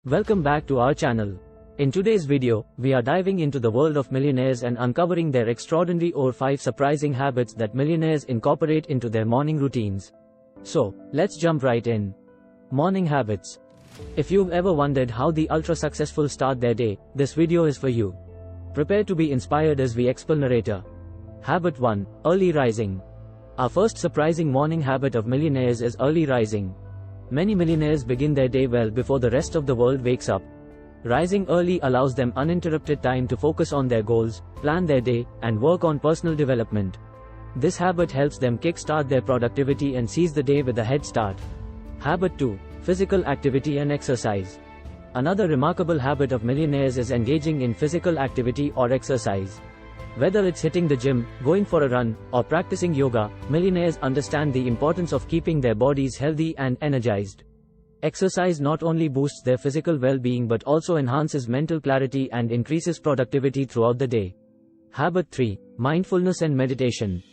Welcome back to our channel. In today's video, we are diving into the world of millionaires and uncovering their extraordinary or 5 surprising habits that millionaires incorporate into their morning routines. So, let's jump right in. Morning habits. If you've ever wondered how the ultra-successful start their day, this video is for you. Prepare to be inspired as we explore narrator. Habit 1. Early rising. Our first surprising morning habit of millionaires is early rising. Many millionaires begin their day well before the rest of the world wakes up. Rising early allows them uninterrupted time to focus on their goals, plan their day, and work on personal development. This habit helps them kickstart their productivity and seize the day with a head start. Habit 2. Physical activity and exercise. Another remarkable habit of millionaires is engaging in physical activity or exercise. Whether it's hitting the gym, going for a run, or practicing yoga, millionaires understand the importance of keeping their bodies healthy and energized. Exercise not only boosts their physical well-being but also enhances mental clarity and increases productivity throughout the day. Habit 3. Mindfulness and meditation.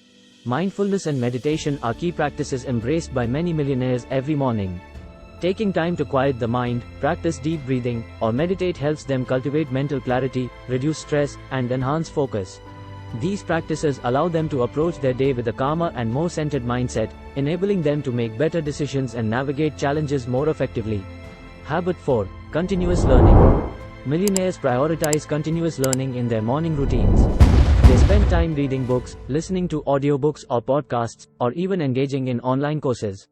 Mindfulness and meditation are key practices embraced by many millionaires every morning. Taking time to quiet the mind, practice deep breathing, or meditate helps them cultivate mental clarity, reduce stress, and enhance focus. These practices allow them to approach their day with a calmer and more centered mindset, enabling them to make better decisions and navigate challenges more effectively. Habit 4. Continuous learning. Millionaires prioritize continuous learning in their morning routines. They spend time reading books, listening to audiobooks or podcasts, or even engaging in online courses.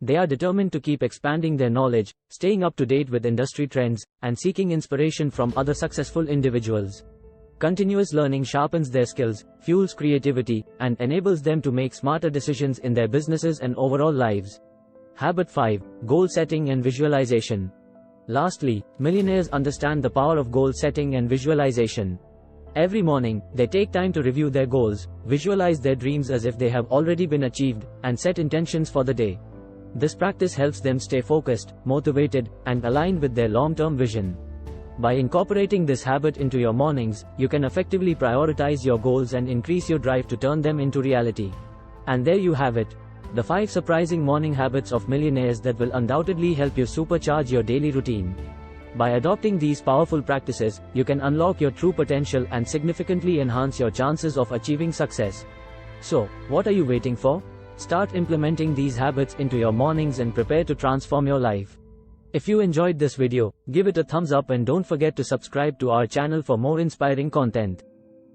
They are determined to keep expanding their knowledge, staying up to date with industry trends, and seeking inspiration from other successful individuals. Continuous learning sharpens their skills, fuels creativity, and enables them to make smarter decisions in their businesses and overall lives. Habit 5. Goal setting and visualization. Lastly, millionaires understand the power of goal setting and visualization. Every morning, they take time to review their goals, visualize their dreams as if they have already been achieved, and set intentions for the day. This practice helps them stay focused, motivated, and aligned with their long-term vision. By incorporating this habit into your mornings, you can effectively prioritize your goals and increase your drive to turn them into reality. And there you have it. The 5 surprising morning habits of millionaires that will undoubtedly help you supercharge your daily routine. By adopting these powerful practices, you can unlock your true potential and significantly enhance your chances of achieving success. So, what are you waiting for? Start implementing these habits into your mornings and prepare to transform your life. If you enjoyed this video, give it a thumbs up and don't forget to subscribe to our channel for more inspiring content.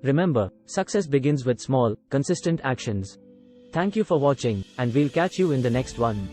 Remember, success begins with small, consistent actions. Thank you for watching, and we'll catch you in the next one.